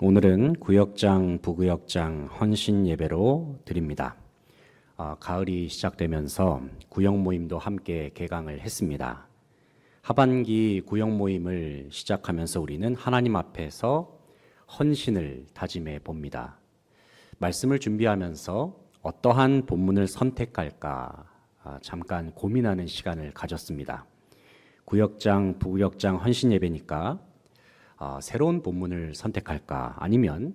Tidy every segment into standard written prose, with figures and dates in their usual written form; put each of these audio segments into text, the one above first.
오늘은 구역장, 부구역장 헌신 예배로 드립니다. 가을이 시작되면서 구역 모임도 함께 개강을 했습니다. 하반기 구역 모임을 시작하면서 우리는 하나님 앞에서 헌신을 다짐해 봅니다. 말씀을 준비하면서 어떠한 본문을 선택할까 잠깐 고민하는 시간을 가졌습니다. 구역장, 부구역장 헌신 예배니까 새로운 본문을 선택할까 아니면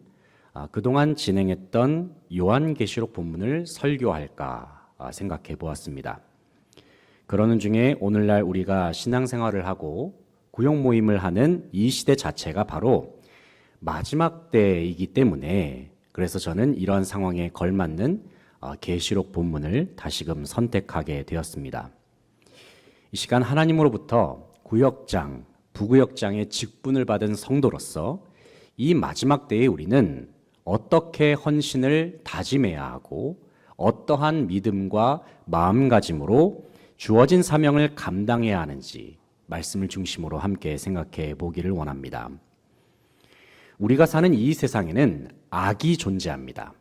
그동안 진행했던 요한계시록 본문을 설교할까 생각해 보았습니다. 그러는 중에 오늘날 우리가 신앙생활을 하고 구역 모임을 하는 이 시대 자체가 바로 마지막 때이기 때문에 그래서 저는 이러한 상황에 걸맞는 계시록 본문을 다시금 선택하게 되었습니다. 이 시간 하나님으로부터 구역장, 부구역장의 직분을 받은 성도로서 이 마지막 때에 우리는 어떻게 헌신을 다짐해야 하고 어떠한 믿음과 마음가짐으로 주어진 사명을 감당해야 하는지 말씀을 중심으로 함께 생각해 보기를 원합니다. 우리가 사는 이 세상에는 악이 존재합니다.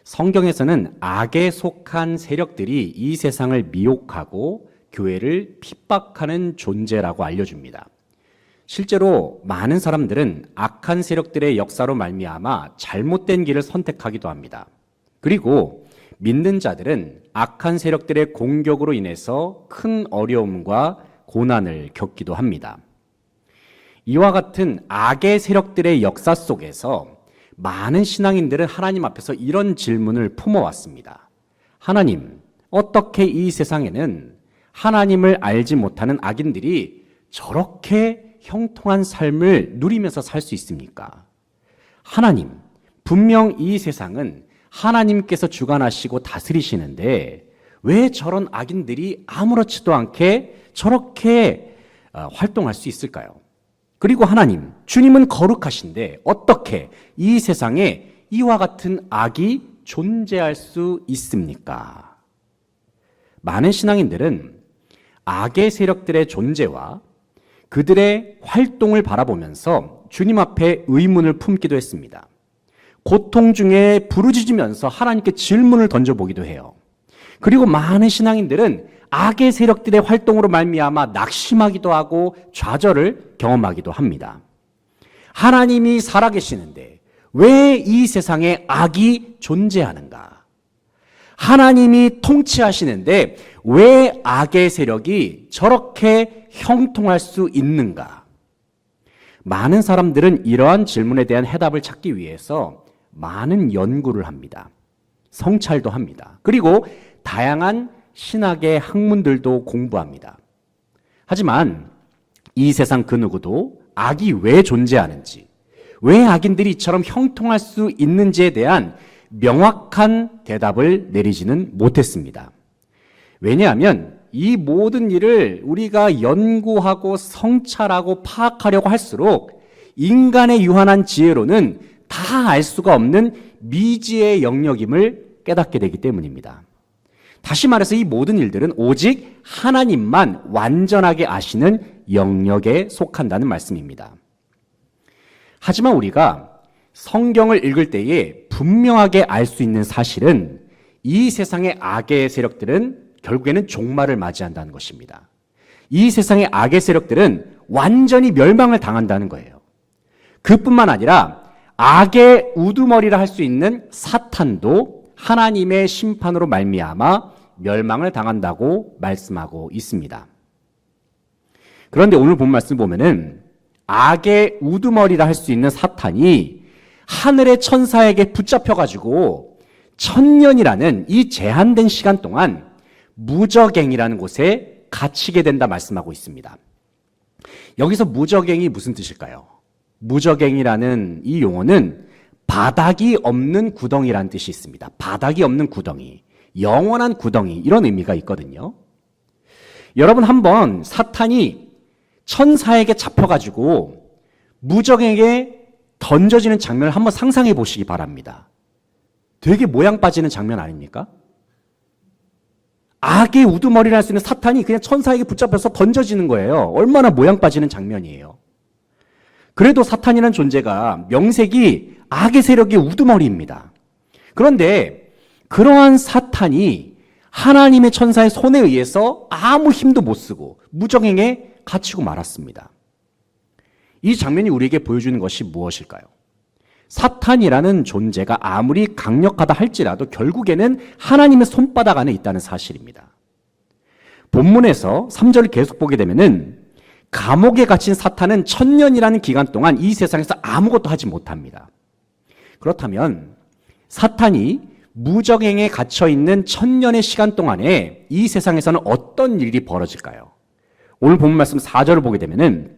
성경에서는 악에 속한 세력들이 이 세상을 미혹하고 교회를 핍박하는 존재라고 알려줍니다. 실제로 많은 사람들은 악한 세력들의 역사로 말미암아 잘못된 길을 선택하기도 합니다. 그리고 믿는 자들은 악한 세력들의 공격으로 인해서 큰 어려움과 고난을 겪기도 합니다. 이와 같은 악의 세력들의 역사 속에서 많은 신앙인들은 하나님 앞에서 이런 질문을 품어왔습니다. 하나님, 어떻게 이 세상에는 하나님을 알지 못하는 악인들이 저렇게 형통한 삶을 누리면서 살 수 있습니까? 하나님, 분명 이 세상은 하나님께서 주관하시고 다스리시는데 왜 저런 악인들이 아무렇지도 않게 저렇게 활동할 수 있을까요? 그리고 하나님, 주님은 거룩하신데 어떻게 이 세상에 이와 같은 악이 존재할 수 있습니까? 많은 신앙인들은 악의 세력들의 존재와 그들의 활동을 바라보면서 주님 앞에 의문을 품기도 했습니다. 고통 중에 부르짖으면서 하나님께 질문을 던져보기도 해요. 그리고 많은 신앙인들은 악의 세력들의 활동으로 말미암아 낙심하기도 하고 좌절을 경험하기도 합니다. 하나님이 살아계시는데 왜 이 세상에 악이 존재하는가? 하나님이 통치하시는데 왜 악의 세력이 저렇게 형통할 수 있는가? 많은 사람들은 이러한 질문에 대한 해답을 찾기 위해서 많은 연구를 합니다. 성찰도 합니다. 그리고 다양한 신학의 학문들도 공부합니다. 하지만 이 세상 그 누구도 악이 왜 존재하는지, 왜 악인들이 이처럼 형통할 수 있는지에 대한 명확한 대답을 내리지는 못했습니다. 왜냐하면 이 모든 일을 우리가 연구하고 성찰하고 파악하려고 할수록 인간의 유한한 지혜로는 다 알 수가 없는 미지의 영역임을 깨닫게 되기 때문입니다. 다시 말해서 이 모든 일들은 오직 하나님만 완전하게 아시는 영역에 속한다는 말씀입니다. 하지만 우리가 성경을 읽을 때에 분명하게 알 수 있는 사실은 이 세상의 악의 세력들은 결국에는 종말을 맞이한다는 것입니다. 이 세상의 악의 세력들은 완전히 멸망을 당한다는 거예요. 그뿐만 아니라 악의 우두머리라 할 수 있는 사탄도 하나님의 심판으로 말미암아 멸망을 당한다고 말씀하고 있습니다. 그런데 오늘 본 말씀 보면은 악의 우두머리라 할 수 있는 사탄이 하늘의 천사에게 붙잡혀가지고 1000년이라는 이 제한된 시간 동안 무저갱이라는 곳에 갇히게 된다 말씀하고 있습니다. 여기서 무저갱이 무슨 뜻일까요? 무저갱이라는 이 용어는 바닥이 없는 구덩이라는 뜻이 있습니다. 바닥이 없는 구덩이, 영원한 구덩이 이런 의미가 있거든요. 여러분 한번 사탄이 천사에게 잡혀가지고 무저갱에게 던져지는 장면을 한번 상상해 보시기 바랍니다. 되게 모양 빠지는 장면 아닙니까? 악의 우두머리를 할 수 있는 사탄이 그냥 천사에게 붙잡혀서 던져지는 거예요. 얼마나 모양 빠지는 장면이에요. 그래도 사탄이라는 존재가 명색이 악의 세력의 우두머리입니다. 그런데 그러한 사탄이 하나님의 천사의 손에 의해서 아무 힘도 못 쓰고 무정행에 갇히고 말았습니다. 이 장면이 우리에게 보여주는 것이 무엇일까요? 사탄이라는 존재가 아무리 강력하다 할지라도 결국에는 하나님의 손바닥 안에 있다는 사실입니다. 본문에서 3절을 계속 보게 되면은 감옥에 갇힌 사탄은 1000년이라는 기간 동안 이 세상에서 아무것도 하지 못합니다. 그렇다면 사탄이 무정행에 갇혀 있는 1000년의 시간 동안에 이 세상에서는 어떤 일이 벌어질까요? 오늘 본문 말씀 4절을 보게 되면은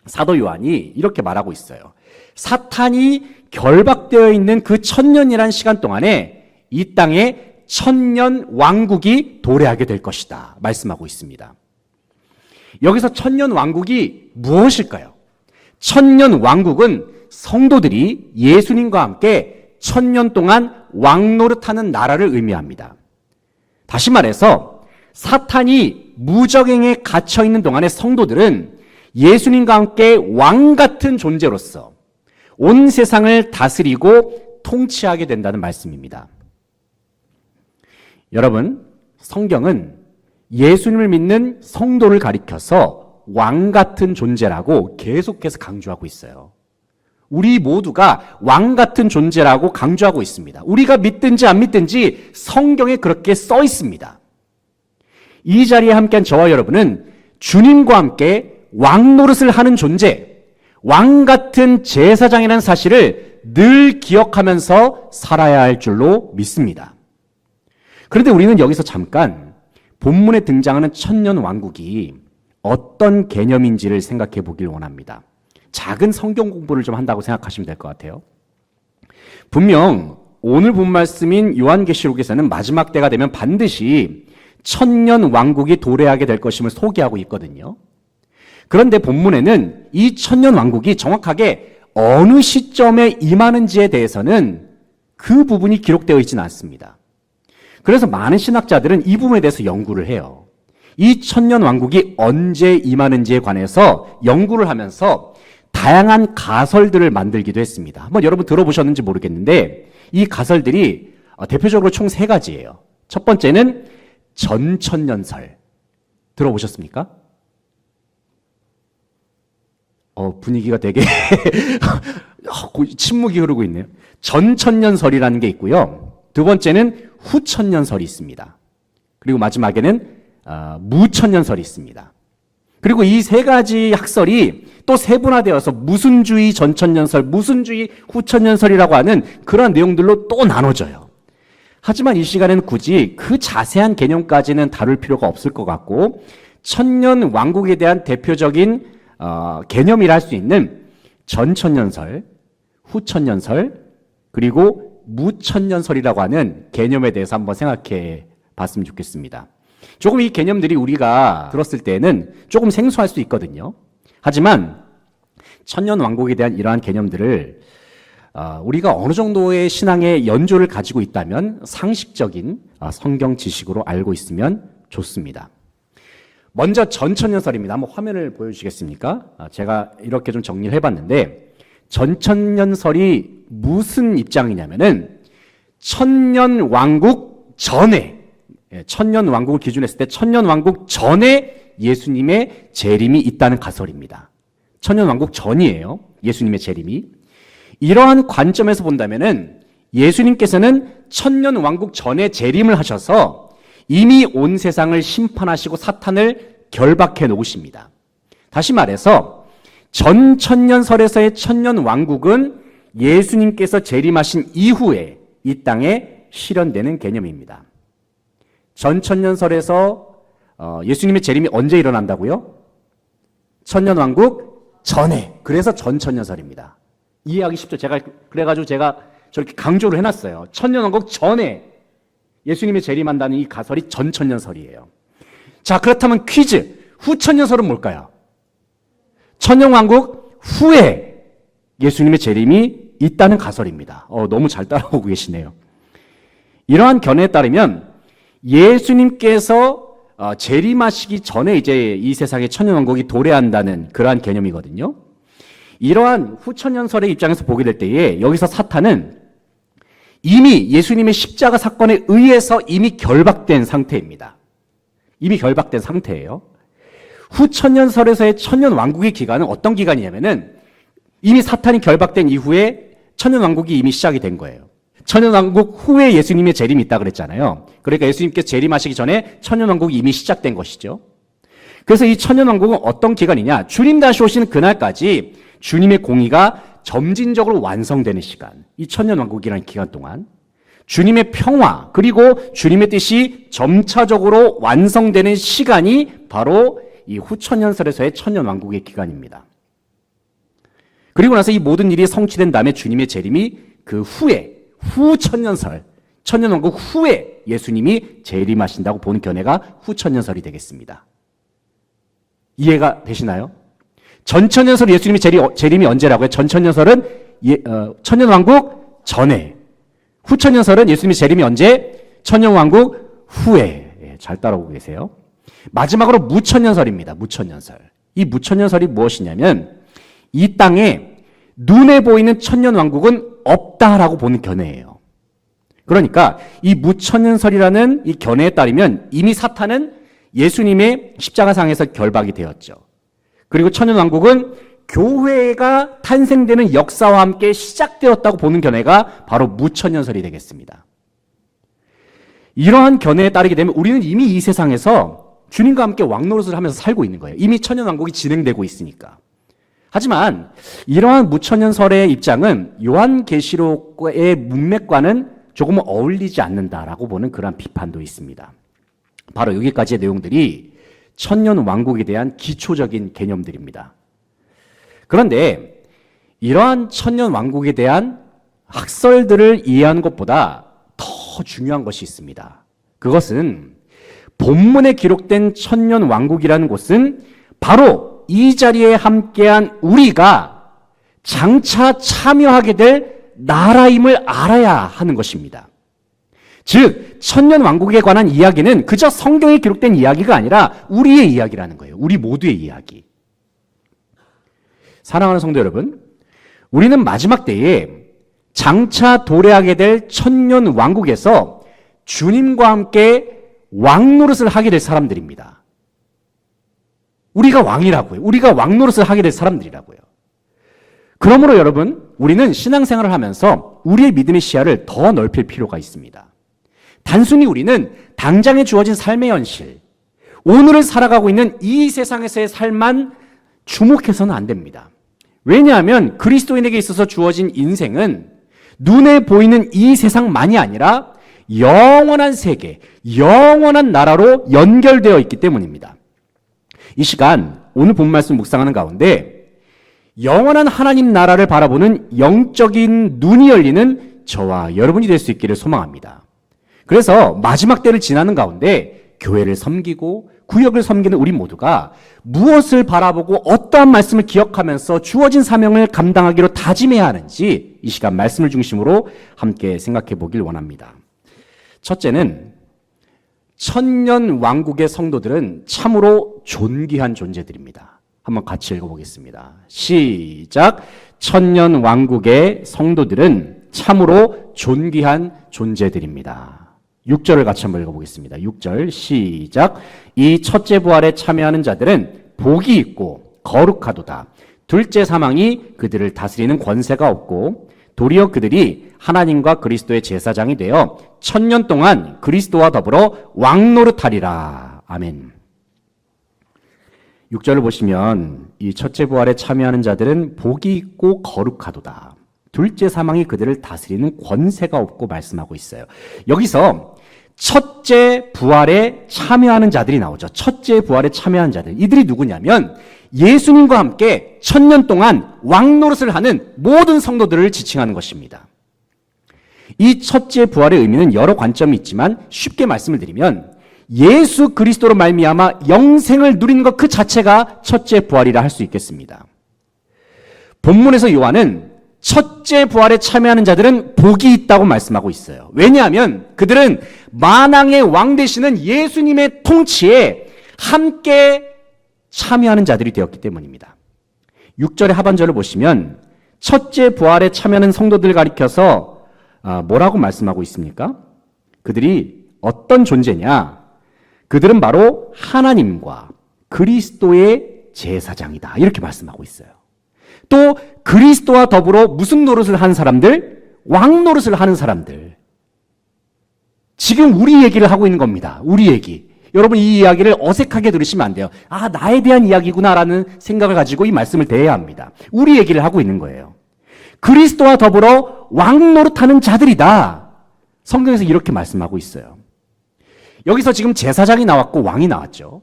사도 요한이 이렇게 말하고 있어요. 사탄이 결박되어 있는 그 1000년이라는 시간 동안에 이 땅에 1000년 왕국이 도래하게 될 것이다 말씀하고 있습니다. 여기서 1000년 왕국이 무엇일까요? 1000년 왕국은 성도들이 예수님과 함께 1000년 동안 왕노릇하는 나라를 의미합니다. 다시 말해서 사탄이 무적행에 갇혀 있는 동안의 성도들은 예수님과 함께 왕 같은 존재로서 온 세상을 다스리고 통치하게 된다는 말씀입니다. 여러분, 성경은 예수님을 믿는 성도를 가리켜서 왕 같은 존재라고 계속해서 강조하고 있어요. 우리 모두가 왕 같은 존재라고 강조하고 있습니다. 우리가 믿든지 안 믿든지 성경에 그렇게 써 있습니다. 이 자리에 함께한 저와 여러분은 주님과 함께 왕 노릇을 하는 존재, 왕 같은 제사장이라는 사실을 늘 기억하면서 살아야 할 줄로 믿습니다. 그런데 우리는 여기서 잠깐 본문에 등장하는 1000년 왕국이 어떤 개념인지를 생각해 보길 원합니다. 작은 성경 공부를 좀 한다고 생각하시면 될 것 같아요. 분명 오늘 본 말씀인 요한계시록에서는 마지막 때가 되면 반드시 1000년 왕국이 도래하게 될 것임을 소개하고 있거든요. 그런데 본문에는 이 1000년 왕국이 정확하게 어느 시점에 임하는지에 대해서는 그 부분이 기록되어 있지는 않습니다. 그래서 많은 신학자들은 이 부분에 대해서 연구를 해요. 이 1000년 왕국이 언제 임하는지에 관해서 연구를 하면서 다양한 가설들을 만들기도 했습니다. 한번 여러분 들어보셨는지 모르겠는데 이 가설들이 대표적으로 총 3가지예요. 첫 번째는 전천년설. 들어보셨습니까? 분위기가 되게 침묵이 흐르고 있네요. 전천년설이라는 게 있고요. 두 번째는 후천년설이 있습니다. 그리고 마지막에는 무천년설이 있습니다. 그리고 이 3가지 학설이 또 세분화되어서 무슨주의 전천년설, 무슨주의 후천년설이라고 하는 그런 내용들로 또 나눠져요. 하지만 이 시간에는 굳이 그 자세한 개념까지는 다룰 필요가 없을 것 같고 1000년 왕국에 대한 대표적인 개념이라 할 수 있는 전천년설, 후천년설, 그리고 무천년설이라고 하는 개념에 대해서 한번 생각해 봤으면 좋겠습니다. 조금 이 개념들이 우리가 들었을 때는 조금 생소할 수 있거든요. 하지만 1000년 왕국에 대한 이러한 개념들을 우리가 어느 정도의 신앙의 연조를 가지고 있다면 상식적인 성경 지식으로 알고 있으면 좋습니다. 먼저 전천년설입니다. 한번 화면을 보여주시겠습니까? 제가 이렇게 좀 정리를 해봤는데 전천년설이 무슨 입장이냐면은 1000년 왕국 전에 1000년 왕국을 기준으로 했을 때 1000년 왕국 전에 예수님의 재림이 있다는 가설입니다. 1000년 왕국 전이에요. 예수님의 재림이. 이러한 관점에서 본다면은 예수님께서는 1000년 왕국 전에 재림을 하셔서 이미 온 세상을 심판하시고 사탄을 결박해 놓으십니다. 다시 말해서 전천년설에서의 1000년 왕국은 예수님께서 재림하신 이후에 이 땅에 실현되는 개념입니다. 전천년설에서 예수님의 재림이 언제 일어난다고요? 1000년 왕국 전에. 그래서 전천년설입니다. 이해하기 쉽죠? 그래가지고 제가 저렇게 강조를 해놨어요. 1000년 왕국 전에 예수님의 재림한다는 이 가설이 전천년설이에요. 자, 그렇다면 퀴즈. 후천년설은 뭘까요? 1000년 왕국 후에 예수님의 재림이 있다는 가설입니다. 너무 잘 따라오고 계시네요. 이러한 견해에 따르면 예수님께서 재림하시기 전에 이제 이 세상에 천년 왕국이 도래한다는 그러한 개념이거든요. 이러한 후천년설의 입장에서 보게 될 때에 여기서 사탄은 이미 예수님의 십자가 사건에 의해서 이미 결박된 상태입니다. 이미 결박된 상태예요. 후천년설에서의 천년왕국의 기간은 어떤 기간이냐면은 이미 사탄이 결박된 이후에 천년왕국이 이미 시작이 된 거예요. 천년왕국 후에 예수님의 재림이 있다 그랬잖아요. 그러니까 예수님께서 재림하시기 전에 천년왕국이 이미 시작된 것이죠. 그래서 이 천년왕국은 어떤 기간이냐? 주님 다시 오시는 그날까지 주님의 공의가 점진적으로 완성되는 시간, 이 천년왕국이라는 기간 동안 주님의 평화 그리고 주님의 뜻이 점차적으로 완성되는 시간이 바로 이 후천년설에서의 천년왕국의 기간입니다. 그리고 나서 이 모든 일이 성취된 다음에 주님의 재림이 그 후에 후천년설, 천년왕국 후에 예수님이 재림하신다고 보는 견해가 후천년설이 되겠습니다. 이해가 되시나요? 전천년설 예수님이 재림이 언제라고요? 전천년설은 천년왕국 전에, 후천년설은 예수님이 재림이 언제? 천년왕국 후에. 잘 따라오고 계세요. 마지막으로 무천년설입니다. 무천년설. 이 무천년설이 무엇이냐면 이 땅에 눈에 보이는 천년왕국은 없다라고 보는 견해예요. 그러니까 이 무천년설이라는 이 견해에 따르면 이미 사탄은 예수님의 십자가상에서 결박이 되었죠. 그리고 천년왕국은 교회가 탄생되는 역사와 함께 시작되었다고 보는 견해가 바로 무천년설이 되겠습니다. 이러한 견해에 따르게 되면 우리는 이미 이 세상에서 주님과 함께 왕노릇을 하면서 살고 있는 거예요. 이미 천년왕국이 진행되고 있으니까. 하지만 이러한 무천년설의 입장은 요한계시록의 문맥과는 조금 어울리지 않는다라고 보는 그러한 비판도 있습니다. 바로 여기까지의 내용들이 천년왕국에 대한 기초적인 개념들입니다. 그런데 이러한 천년왕국에 대한 학설들을 이해하는 것보다 더 중요한 것이 있습니다. 그것은 본문에 기록된 천년왕국이라는 곳은 바로 이 자리에 함께한 우리가 장차 참여하게 될 나라임을 알아야 하는 것입니다. 즉 천년왕국에 관한 이야기는 그저 성경에 기록된 이야기가 아니라 우리의 이야기라는 거예요. 우리 모두의 이야기. 사랑하는 성도 여러분, 우리는 마지막 때에 장차 도래하게 될 천년왕국에서 주님과 함께 왕노릇을 하게 될 사람들입니다. 우리가 왕이라고요. 우리가 왕노릇을 하게 될 사람들이라고요. 그러므로 여러분, 우리는 신앙생활을 하면서 우리의 믿음의 시야를 더 넓힐 필요가 있습니다. 단순히 우리는 당장에 주어진 삶의 현실, 오늘을 살아가고 있는 이 세상에서의 삶만 주목해서는 안 됩니다. 왜냐하면 그리스도인에게 있어서 주어진 인생은 눈에 보이는 이 세상만이 아니라 영원한 세계, 영원한 나라로 연결되어 있기 때문입니다. 이 시간 오늘 본 말씀 묵상하는 가운데 영원한 하나님 나라를 바라보는 영적인 눈이 열리는 저와 여러분이 될 수 있기를 소망합니다. 그래서 마지막 때를 지나는 가운데 교회를 섬기고 구역을 섬기는 우리 모두가 무엇을 바라보고 어떠한 말씀을 기억하면서 주어진 사명을 감당하기로 다짐해야 하는지 이 시간 말씀을 중심으로 함께 생각해 보길 원합니다. 첫째는 천년왕국의 성도들은 참으로 존귀한 존재들입니다. 한번 같이 읽어보겠습니다. 시작. 천년왕국의 성도들은 참으로 존귀한 존재들입니다. 6절을 같이 한번 읽어보겠습니다. 6절 시작. 이 첫째 부활에 참여하는 자들은 복이 있고 거룩하도다. 둘째 사망이 그들을 다스리는 권세가 없고 도리어 그들이 하나님과 그리스도의 제사장이 되어 천년 동안 그리스도와 더불어 왕노릇하리라. 아멘. 6절을 보시면 이 첫째 부활에 참여하는 자들은 복이 있고 거룩하도다. 둘째 사망이 그들을 다스리는 권세가 없고 말씀하고 있어요. 여기서 첫째 부활에 참여하는 자들이 나오죠. 첫째 부활에 참여하는 자들. 이들이 누구냐면 예수님과 함께 천년 동안 왕노릇을 하는 모든 성도들을 지칭하는 것입니다. 이 첫째 부활의 의미는 여러 관점이 있지만 쉽게 말씀을 드리면 예수 그리스도로 말미암아 영생을 누리는 것 그 자체가 첫째 부활이라 할 수 있겠습니다. 본문에서 요한은 첫째 부활에 참여하는 자들은 복이 있다고 말씀하고 있어요. 왜냐하면 그들은 만왕의 왕 되시는 예수님의 통치에 함께 참여하는 자들이 되었기 때문입니다. 6절의 하반절을 보시면 첫째 부활에 참여하는 성도들을 가리켜서 뭐라고 말씀하고 있습니까? 그들이 어떤 존재냐? 그들은 바로 하나님과 그리스도의 제사장이다. 이렇게 말씀하고 있어요. 또 그리스도와 더불어 무슨 노릇을 하는 사람들? 왕 노릇을 하는 사람들. 지금 우리 얘기를 하고 있는 겁니다. 우리 얘기. 여러분 이 이야기를 어색하게 들으시면 안 돼요. 아, 나에 대한 이야기구나라는 생각을 가지고 이 말씀을 대해야 합니다. 우리 얘기를 하고 있는 거예요. 그리스도와 더불어 왕 노릇하는 자들이다. 성경에서 이렇게 말씀하고 있어요. 여기서 지금 제사장이 나왔고 왕이 나왔죠.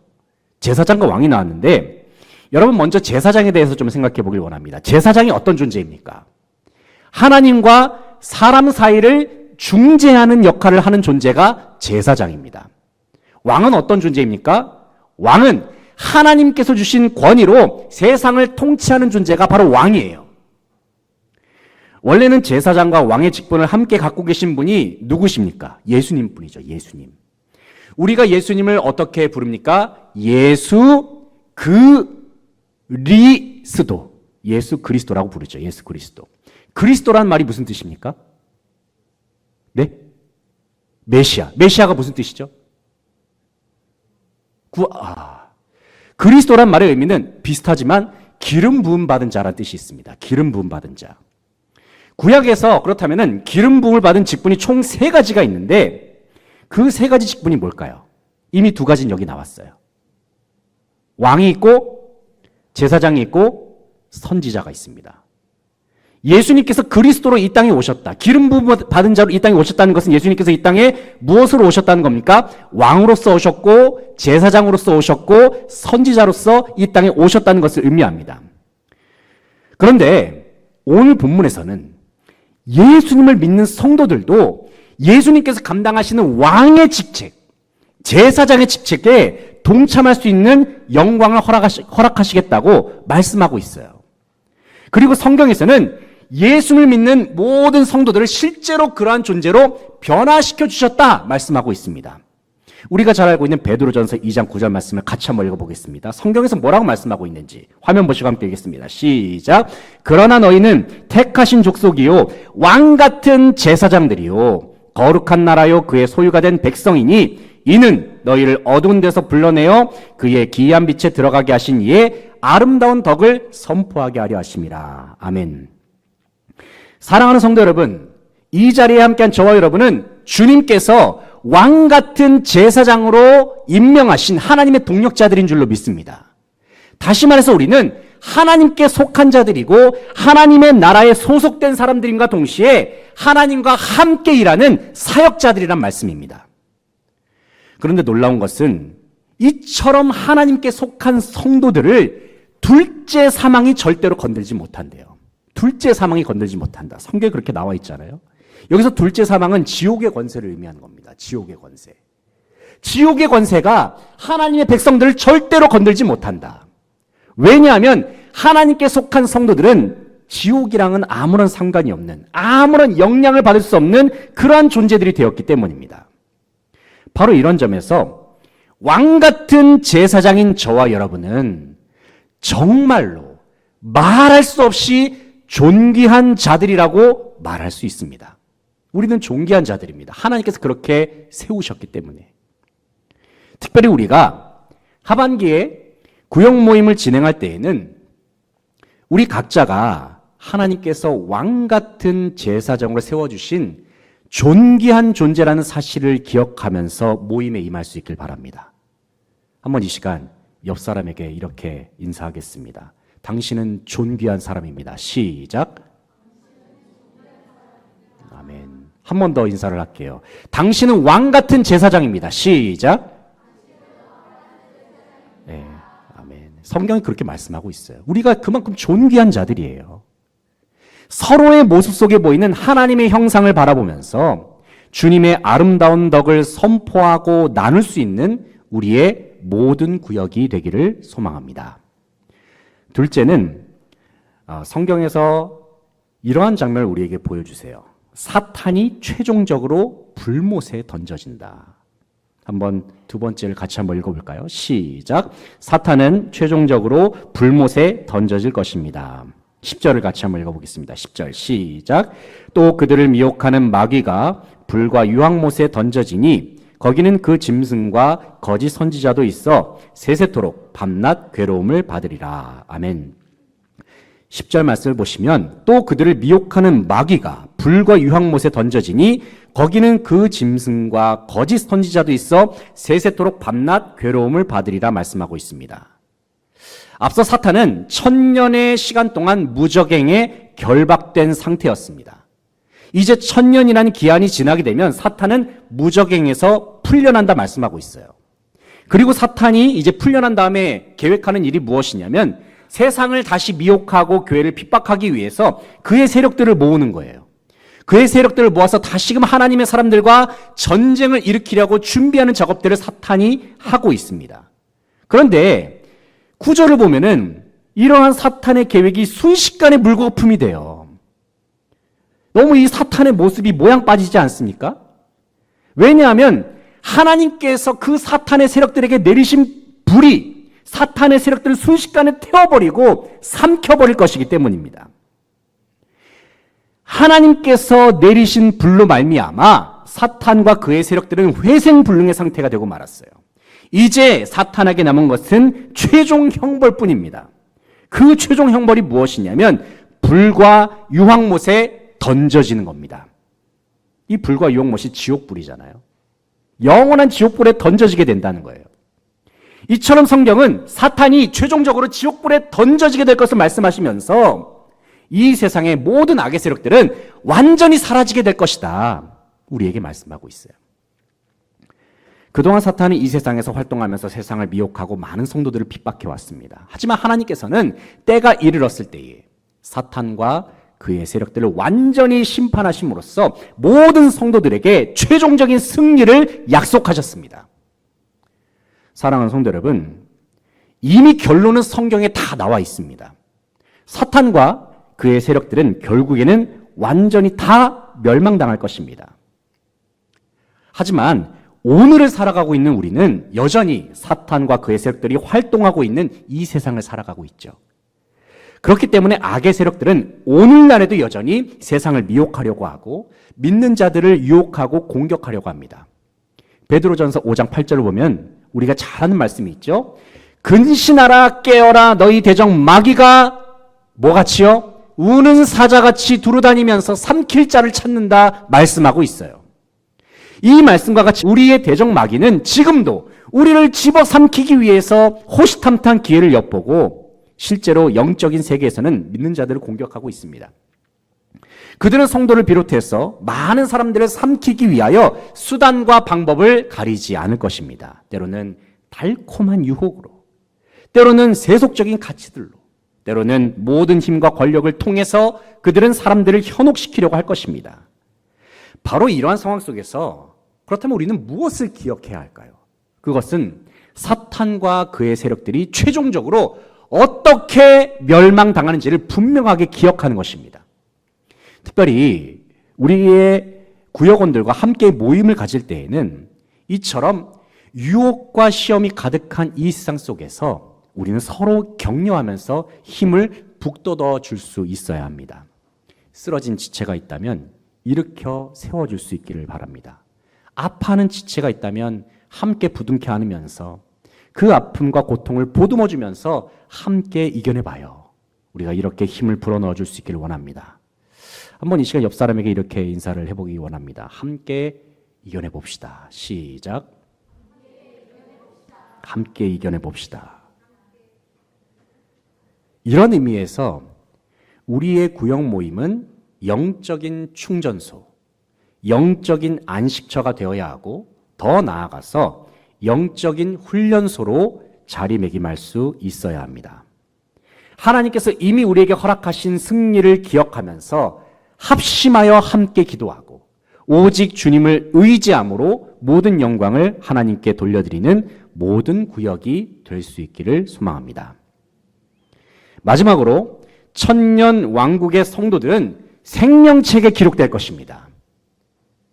제사장과 왕이 나왔는데 여러분 먼저 제사장에 대해서 좀 생각해 보길 원합니다. 제사장이 어떤 존재입니까? 하나님과 사람 사이를 중재하는 역할을 하는 존재가 제사장입니다. 왕은 어떤 존재입니까? 왕은 하나님께서 주신 권위로 세상을 통치하는 존재가 바로 왕이에요. 원래는 제사장과 왕의 직분을 함께 갖고 계신 분이 누구십니까? 예수님 뿐이죠. 예수님. 우리가 예수님을 어떻게 부릅니까? 예수 그리스도. 예수 그리스도라고 부르죠. 예수 그리스도. 그리스도란 말이 무슨 뜻입니까? 네? 메시아. 메시아가 무슨 뜻이죠? 그리스도란 말의 의미는 비슷하지만 기름 부음 받은 자라는 뜻이 있습니다. 기름 부음 받은 자. 구약에서 그렇다면은 기름 부음을 받은 직분이 총 3가지가 있는데 그 3가지 직분이 뭘까요? 이미 2가지는 여기 나왔어요. 왕이 있고 제사장이 있고 선지자가 있습니다. 예수님께서 그리스도로 이 땅에 오셨다. 기름 부음 받은 자로 이 땅에 오셨다는 것은 예수님께서 이 땅에 무엇으로 오셨다는 겁니까? 왕으로서 오셨고 제사장으로서 오셨고 선지자로서 이 땅에 오셨다는 것을 의미합니다. 그런데 오늘 본문에서는 예수님을 믿는 성도들도 예수님께서 감당하시는 왕의 직책, 제사장의 직책에 동참할 수 있는 영광을 허락하시겠다고 말씀하고 있어요. 그리고 성경에서는 예수를 믿는 모든 성도들을 실제로 그러한 존재로 변화시켜 주셨다 말씀하고 있습니다. 우리가 잘 알고 있는 베드로전서 2장 9절 말씀을 같이 한번 읽어보겠습니다. 성경에서 뭐라고 말씀하고 있는지 화면 보시고 함께 읽겠습니다. 시작. 그러나 너희는 택하신 족속이요 왕 같은 제사장들이요 거룩한 나라요 그의 소유가 된 백성이니 이는 너희를 어두운 데서 불러내어 그의 기이한 빛에 들어가게 하신 이의 아름다운 덕을 선포하게 하려 하심이라. 아멘. 사랑하는 성도 여러분, 이 자리에 함께한 저와 여러분은 주님께서 왕 같은 제사장으로 임명하신 하나님의 동력자들인 줄로 믿습니다. 다시 말해서 우리는 하나님께 속한 자들이고 하나님의 나라에 소속된 사람들임과 동시에 하나님과 함께 일하는 사역자들이란 말씀입니다. 그런데 놀라운 것은 이처럼 하나님께 속한 성도들을 둘째 사망이 절대로 건들지 못한대요. 둘째 사망이 건들지 못한다. 성경에 그렇게 나와 있잖아요. 여기서 둘째 사망은 지옥의 권세를 의미하는 겁니다. 지옥의 권세. 지옥의 권세가 하나님의 백성들을 절대로 건들지 못한다. 왜냐하면 하나님께 속한 성도들은 지옥이랑은 아무런 상관이 없는, 아무런 영향을 받을 수 없는 그러한 존재들이 되었기 때문입니다. 바로 이런 점에서 왕 같은 제사장인 저와 여러분은 정말로 말할 수 없이 존귀한 자들이라고 말할 수 있습니다. 우리는 존귀한 자들입니다. 하나님께서 그렇게 세우셨기 때문에. 특별히 우리가 하반기에 구역 모임을 진행할 때에는 우리 각자가 하나님께서 왕 같은 제사장으로 세워주신 존귀한 존재라는 사실을 기억하면서 모임에 임할 수 있길 바랍니다. 한번 이 시간 옆 사람에게 이렇게 인사하겠습니다. 당신은 존귀한 사람입니다. 시작. 아멘. 한 번 더 인사를 할게요. 당신은 왕 같은 제사장입니다. 시작. 네, 아멘. 성경이 그렇게 말씀하고 있어요. 우리가 그만큼 존귀한 자들이에요. 서로의 모습 속에 보이는 하나님의 형상을 바라보면서 주님의 아름다운 덕을 선포하고 나눌 수 있는 우리의 모든 구역이 되기를 소망합니다. 둘째는 성경에서 이러한 장면을 우리에게 보여주세요. 사탄이 최종적으로 불못에 던져진다. 한번 두 번째를 같이 한번 읽어볼까요? 시작. 사탄은 최종적으로 불못에 던져질 것입니다. 10절을 같이 한번 읽어보겠습니다. 10절 시작. 또 그들을 미혹하는 마귀가 불과 유황못에 던져지니 거기는 그 짐승과 거짓 선지자도 있어 세세토록 밤낮 괴로움을 받으리라. 아멘. 10절 말씀을 보시면 또 그들을 미혹하는 마귀가 불과 유황못에 던져지니 거기는 그 짐승과 거짓 선지자도 있어 세세토록 밤낮 괴로움을 받으리라 말씀하고 있습니다. 앞서 사탄은 1000년의 시간 동안 무적행에 결박된 상태였습니다. 이제 1000년이라는 기한이 지나게 되면 사탄은 무적행에서 풀려난다 말씀하고 있어요. 그리고 사탄이 이제 풀려난 다음에 계획하는 일이 무엇이냐면 세상을 다시 미혹하고 교회를 핍박하기 위해서 그의 세력들을 모으는 거예요. 그의 세력들을 모아서 다시금 하나님의 사람들과 전쟁을 일으키려고 준비하는 작업들을 사탄이 하고 있습니다. 그런데 구절을 보면은 이러한 사탄의 계획이 순식간에 물거품이 돼요. 너무 이 사탄의 모습이 모양 빠지지 않습니까? 왜냐하면 하나님께서 그 사탄의 세력들에게 내리신 불이 사탄의 세력들을 순식간에 태워버리고 삼켜버릴 것이기 때문입니다. 하나님께서 내리신 불로 말미암아 사탄과 그의 세력들은 회생불능의 상태가 되고 말았어요. 이제 사탄에게 남은 것은 최종 형벌뿐입니다. 그 최종 형벌이 무엇이냐면 불과 유황못에 던져지는 겁니다. 이 불과 유황못이 지옥불이잖아요. 영원한 지옥불에 던져지게 된다는 거예요. 이처럼 성경은 사탄이 최종적으로 지옥불에 던져지게 될 것을 말씀하시면서 이 세상의 모든 악의 세력들은 완전히 사라지게 될 것이다. 우리에게 말씀하고 있어요. 그동안 사탄이 이 세상에서 활동하면서 세상을 미혹하고 많은 성도들을 핍박해 왔습니다. 하지만 하나님께서는 때가 이르렀을 때에 사탄과 그의 세력들을 완전히 심판하심으로써 모든 성도들에게 최종적인 승리를 약속하셨습니다. 사랑하는 성도 여러분, 이미 결론은 성경에 다 나와 있습니다. 사탄과 그의 세력들은 결국에는 완전히 다 멸망당할 것입니다. 하지만 오늘을 살아가고 있는 우리는 여전히 사탄과 그의 세력들이 활동하고 있는 이 세상을 살아가고 있죠. 그렇기 때문에 악의 세력들은 오늘날에도 여전히 세상을 미혹하려고 하고 믿는 자들을 유혹하고 공격하려고 합니다. 베드로전서 5장 8절을 보면 우리가 잘 아는 말씀이 있죠. 근신하라 깨어라 너희 대적 마귀가 뭐같이요? 우는 사자같이 두루다니면서 삼킬 자를 찾는다 말씀하고 있어요. 이 말씀과 같이 우리의 대적 마귀는 지금도 우리를 집어삼키기 위해서 호시탐탐 기회를 엿보고 실제로 영적인 세계에서는 믿는 자들을 공격하고 있습니다. 그들은 성도를 비롯해서 많은 사람들을 삼키기 위하여 수단과 방법을 가리지 않을 것입니다. 때로는 달콤한 유혹으로, 때로는 세속적인 가치들로, 때로는 모든 힘과 권력을 통해서 그들은 사람들을 현혹시키려고 할 것입니다. 바로 이러한 상황 속에서 그렇다면 우리는 무엇을 기억해야 할까요? 그것은 사탄과 그의 세력들이 최종적으로 어떻게 멸망당하는지를 분명하게 기억하는 것입니다. 특별히 우리의 구역원들과 함께 모임을 가질 때에는 이처럼 유혹과 시험이 가득한 이 세상 속에서 우리는 서로 격려하면서 힘을 북돋워 줄 수 있어야 합니다. 쓰러진 지체가 있다면 일으켜 세워줄 수 있기를 바랍니다. 아파하는 지체가 있다면 함께 부둥켜 안으면서 그 아픔과 고통을 보듬어 주면서 함께 이겨내봐요. 우리가 이렇게 힘을 불어넣어 줄 수 있기를 원합니다. 한번 이 시간 옆 사람에게 이렇게 인사를 해보기 원합니다. 함께 이겨내봅시다. 시작. 함께 이겨내봅시다. 이런 의미에서 우리의 구역 모임은 영적인 충전소, 영적인 안식처가 되어야 하고 더 나아가서 영적인 훈련소로 자리매김할 수 있어야 합니다. 하나님께서 이미 우리에게 허락하신 승리를 기억하면서 합심하여 함께 기도하고 오직 주님을 의지함으로 모든 영광을 하나님께 돌려드리는 모든 구역이 될 수 있기를 소망합니다. 마지막으로 천년 왕국의 성도들은 생명책에 기록될 것입니다.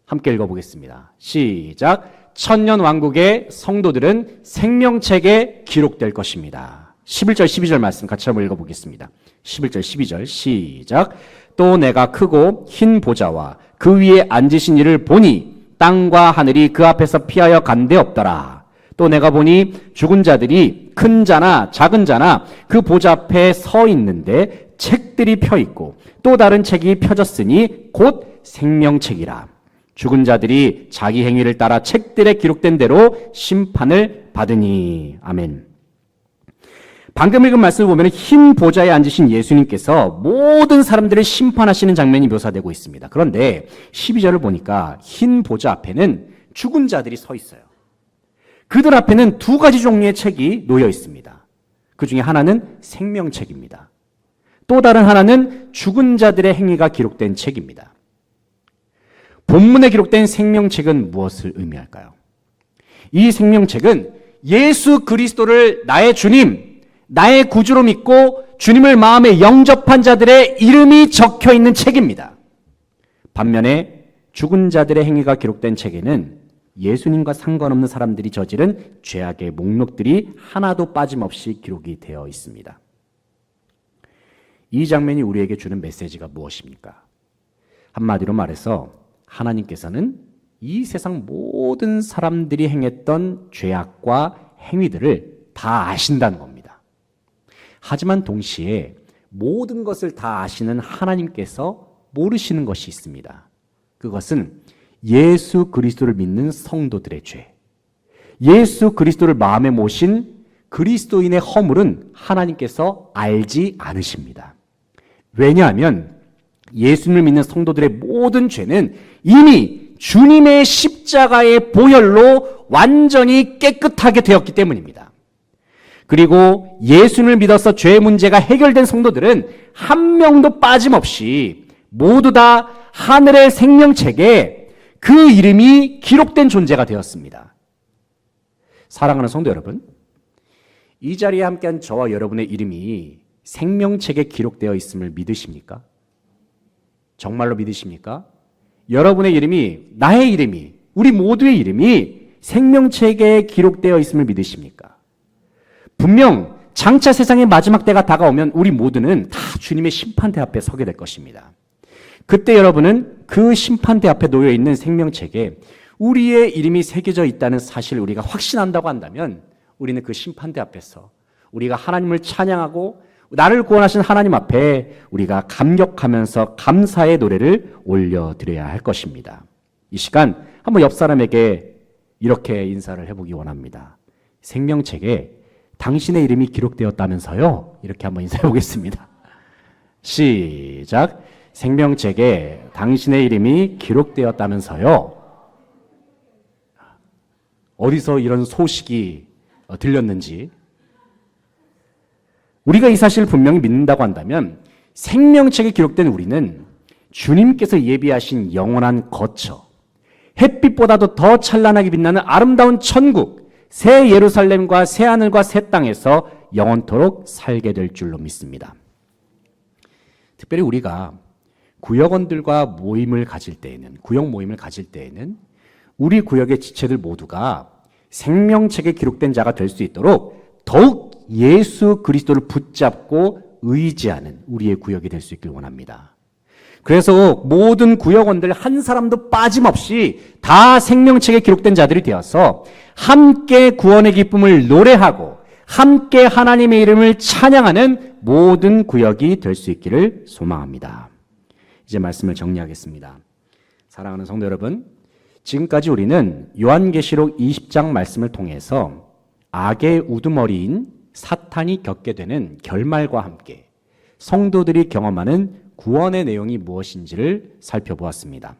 함께 읽어보겠습니다. 시작. 천년 왕국의 성도들은 생명책에 기록될 것입니다. 11절 12절 말씀 같이 한번 읽어보겠습니다. 11절 12절 시작. 또 내가 크고 흰 보좌와 그 위에 앉으신 이를 보니 땅과 하늘이 그 앞에서 피하여 간데 없더라. 또 내가 보니 죽은 자들이 큰 자나 작은 자나 그 보좌 앞에 서 있는데 책들이 펴 있고 또 다른 책이 펴졌으니 곧 생명책이라. 죽은 자들이 자기 행위를 따라 책들에 기록된 대로 심판을 받으니. 아멘. 방금 읽은 말씀을 보면 흰 보좌에 앉으신 예수님께서 모든 사람들을 심판하시는 장면이 묘사되고 있습니다. 그런데 12절을 보니까 흰 보좌 앞에는 죽은 자들이 서 있어요. 그들 앞에는 두 가지 종류의 책이 놓여 있습니다. 그 중에 하나는 생명책입니다. 또 다른 하나는 죽은 자들의 행위가 기록된 책입니다. 본문에 기록된 생명책은 무엇을 의미할까요? 이 생명책은 예수 그리스도를 나의 주님, 나의 구주로 믿고 주님을 마음에 영접한 자들의 이름이 적혀 있는 책입니다. 반면에 죽은 자들의 행위가 기록된 책에는 예수님과 상관없는 사람들이 저지른 죄악의 목록들이 하나도 빠짐없이 기록이 되어 있습니다. 이 장면이 우리에게 주는 메시지가 무엇입니까? 한마디로 말해서 하나님께서는 이 세상 모든 사람들이 행했던 죄악과 행위들을 다 아신다는 겁니다. 하지만 동시에 모든 것을 다 아시는 하나님께서 모르시는 것이 있습니다. 그것은 예수 그리스도를 믿는 성도들의 죄, 예수 그리스도를 마음에 모신 그리스도인의 허물은 하나님께서 알지 않으십니다. 왜냐하면 예수님을 믿는 성도들의 모든 죄는 이미 주님의 십자가의 보혈로 완전히 깨끗하게 되었기 때문입니다. 그리고 예수님을 믿어서 죄 문제가 해결된 성도들은 한 명도 빠짐없이 모두 다 하늘의 생명책에 그 이름이 기록된 존재가 되었습니다. 사랑하는 성도 여러분, 이 자리에 함께한 저와 여러분의 이름이 생명책에 기록되어 있음을 믿으십니까? 정말로 믿으십니까? 여러분의 이름이, 나의 이름이, 우리 모두의 이름이 생명책에 기록되어 있음을 믿으십니까? 분명 장차 세상의 마지막 때가 다가오면 우리 모두는 다 주님의 심판대 앞에 서게 될 것입니다. 그때 여러분은 그 심판대 앞에 놓여 있는 생명책에 우리의 이름이 새겨져 있다는 사실을 우리가 확신한다고 한다면 우리는 그 심판대 앞에서 우리가 하나님을 찬양하고 나를 구원하신 하나님 앞에 우리가 감격하면서 감사의 노래를 올려드려야 할 것입니다. 이 시간 한번 옆 사람에게 이렇게 인사를 해보기 원합니다. 생명책에 당신의 이름이 기록되었다면서요? 이렇게 한번 인사해 보겠습니다. 시작. 생명책에 당신의 이름이 기록되었다면서요? 어디서 이런 소식이 들렸는지 우리가 이 사실을 분명히 믿는다고 한다면 생명책에 기록된 우리는 주님께서 예비하신 영원한 거처, 햇빛보다도 더 찬란하게 빛나는 아름다운 천국, 새 예루살렘과 새 하늘과 새 땅에서 영원토록 살게 될 줄로 믿습니다. 특별히 우리가 구역원들과 모임을 가질 때에는, 구역 모임을 가질 때에는 우리 구역의 지체들 모두가 생명책에 기록된 자가 될 수 있도록 더욱 예수 그리스도를 붙잡고 의지하는 우리의 구역이 될 수 있길 원합니다. 그래서 모든 구역원들 한 사람도 빠짐없이 다 생명책에 기록된 자들이 되어서 함께 구원의 기쁨을 노래하고 함께 하나님의 이름을 찬양하는 모든 구역이 될 수 있기를 소망합니다. 이제 말씀을 정리하겠습니다. 사랑하는 성도 여러분, 지금까지 우리는 요한계시록 20장 말씀을 통해서 악의 우두머리인 사탄이 겪게 되는 결말과 함께 성도들이 경험하는 구원의 내용이 무엇인지를 살펴보았습니다.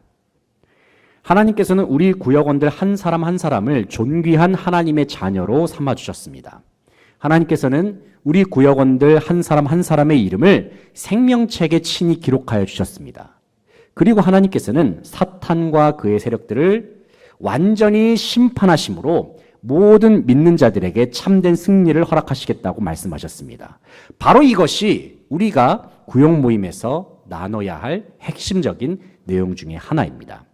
하나님께서는 우리 구역원들 한 사람 한 사람을 존귀한 하나님의 자녀로 삼아주셨습니다. 하나님께서는 우리 구역원들 한 사람 한 사람의 이름을 생명책에 친히 기록하여 주셨습니다. 그리고 하나님께서는 사탄과 그의 세력들을 완전히 심판하심으로 모든 믿는 자들에게 참된 승리를 허락하시겠다고 말씀하셨습니다. 바로 이것이 우리가 구역 모임에서 나눠야 할 핵심적인 내용 중에 하나입니다.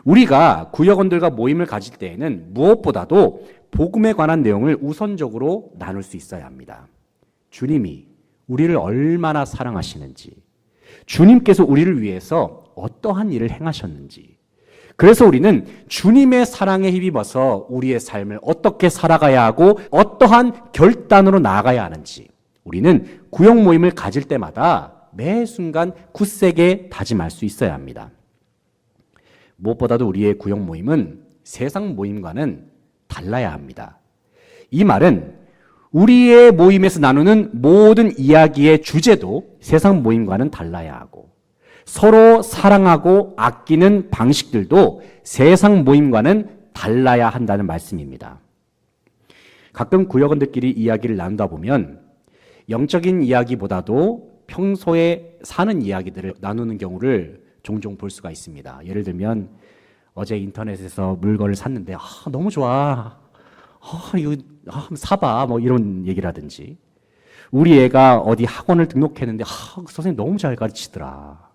우리가 구역원들과 모임을 가질 때에는 무엇보다도 복음에 관한 내용을 우선적으로 나눌 수 있어야 합니다. 주님이 우리를 얼마나 사랑하시는지, 주님께서 우리를 위해서 어떠한 일을 행하셨는지, 그래서 우리는 주님의 사랑에 힘입어서 우리의 삶을 어떻게 살아가야 하고 어떠한 결단으로 나아가야 하는지 우리는 구역 모임을 가질 때마다 매 순간 굳세게 다짐할 수 있어야 합니다. 무엇보다도 우리의 구역 모임은 세상 모임과는 달라야 합니다. 이 말은 우리의 모임에서 나누는 모든 이야기의 주제도 세상 모임과는 달라야 하고 서로 사랑하고 아끼는 방식들도 세상 모임과는 달라야 한다는 말씀입니다. 가끔 구역원들끼리 이야기를 나누다 보면 영적인 이야기보다도 평소에 사는 이야기들을 나누는 경우를 종종 볼 수가 있습니다. 예를 들면 어제 인터넷에서 물건을 샀는데 너무 좋아. 이거 한번 사봐. 뭐 이런 얘기라든지 우리 애가 어디 학원을 등록했는데 선생님 너무 잘 가르치더라.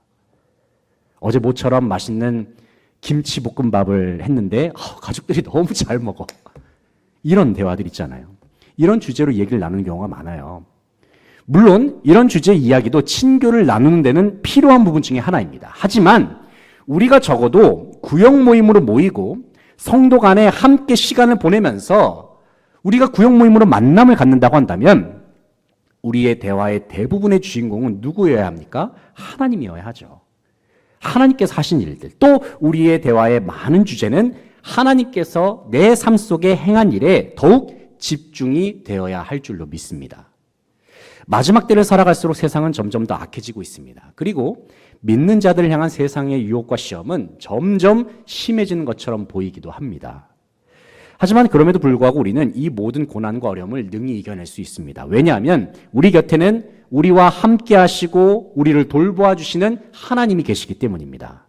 어제 모처럼 맛있는 김치볶음밥을 했는데 가족들이 너무 잘 먹어. 이런 대화들 있잖아요. 이런 주제로 얘기를 나누는 경우가 많아요. 물론 이런 주제의 이야기도 친교를 나누는 데는 필요한 부분 중에 하나입니다. 하지만 우리가 적어도 구역 모임으로 모이고 성도 간에 함께 시간을 보내면서 우리가 구역 모임으로 만남을 갖는다고 한다면 우리의 대화의 대부분의 주인공은 누구여야 합니까? 하나님이어야 하죠. 하나님께서 하신 일들, 또 우리의 대화의 많은 주제는 하나님께서 내 삶 속에 행한 일에 더욱 집중이 되어야 할 줄로 믿습니다. 마지막 때를 살아갈수록 세상은 점점 더 악해지고 있습니다. 그리고 믿는 자들을 향한 세상의 유혹과 시험은 점점 심해지는 것처럼 보이기도 합니다. 하지만 그럼에도 불구하고 우리는 이 모든 고난과 어려움을 능히 이겨낼 수 있습니다. 왜냐하면 우리 곁에는 우리와 함께 하시고 우리를 돌보아 주시는 하나님이 계시기 때문입니다.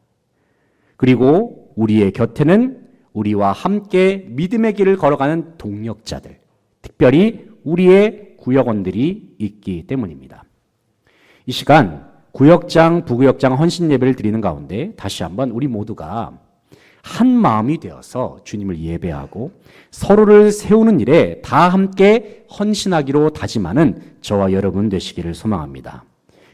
그리고 우리의 곁에는 우리와 함께 믿음의 길을 걸어가는 동력자들, 특별히 우리의 구역원들이 있기 때문입니다. 이 시간 구역장, 부구역장 헌신 예배를 드리는 가운데 다시 한번 우리 모두가 한 마음이 되어서 주님을 예배하고 서로를 세우는 일에 다 함께 헌신하기로 다짐하는 저와 여러분 되시기를 소망합니다.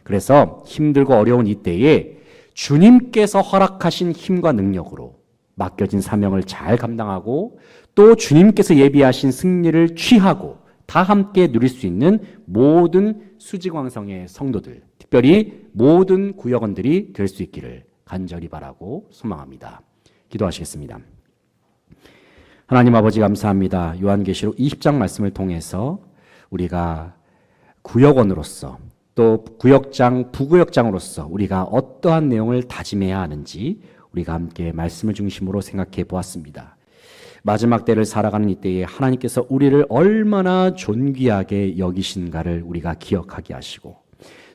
그래서 힘들고 어려운 이때에 주님께서 허락하신 힘과 능력으로 맡겨진 사명을 잘 감당하고 또 주님께서 예비하신 승리를 취하고 다 함께 누릴 수 있는 모든 수지광성의 성도들, 특별히 모든 구역원들이 될 수 있기를 간절히 바라고 소망합니다. 기도하시겠습니다. 하나님 아버지 감사합니다. 요한계시록 20장 말씀을 통해서 우리가 구역원으로서 또 구역장, 부구역장으로서 우리가 어떠한 내용을 다짐해야 하는지 우리가 함께 말씀을 중심으로 생각해 보았습니다. 마지막 때를 살아가는 이때에 하나님께서 우리를 얼마나 존귀하게 여기신가를 우리가 기억하게 하시고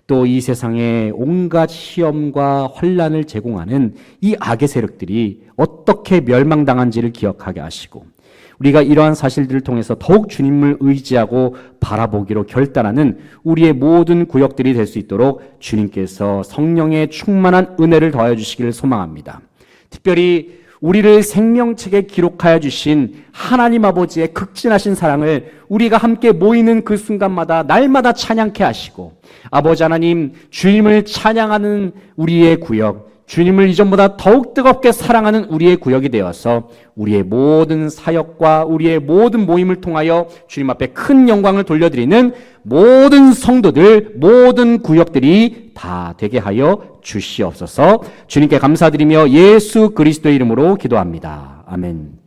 또 이 세상에 온갖 시험과 환난을 제공하는 이 악의 세력들이 어떻게 멸망당한지를 기억하게 하시고 우리가 이러한 사실들을 통해서 더욱 주님을 의지하고 바라보기로 결단하는 우리의 모든 구역들이 될 수 있도록 주님께서 성령의 충만한 은혜를 더하여 주시기를 소망합니다. 특별히 우리를 생명책에 기록하여 주신 하나님 아버지의 극진하신 사랑을 우리가 함께 모이는 그 순간마다 날마다 찬양케 하시고 아버지 하나님 주님을 찬양하는 우리의 구역, 주님을 이전보다 더욱 뜨겁게 사랑하는 우리의 구역이 되어서 우리의 모든 사역과 우리의 모든 모임을 통하여 주님 앞에 큰 영광을 돌려드리는 모든 성도들, 모든 구역들이 다 되게 하여 주시옵소서. 주님께 감사드리며 예수 그리스도의 이름으로 기도합니다. 아멘.